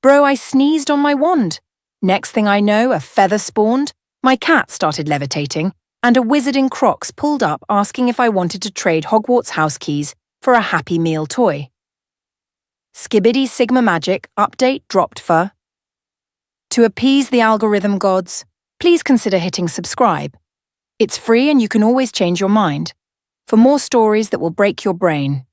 Bro, I sneezed on my wand. Next thing I know, a feather spawned, my cat started levitating, and a wizard in Crocs pulled up asking if I wanted to trade Hogwarts house keys for a Happy Meal toy. Skibbity Sigma Magic update dropped for. To appease the algorithm gods, please consider hitting subscribe. It's free and you can always change your mind. For more stories that will break your brain.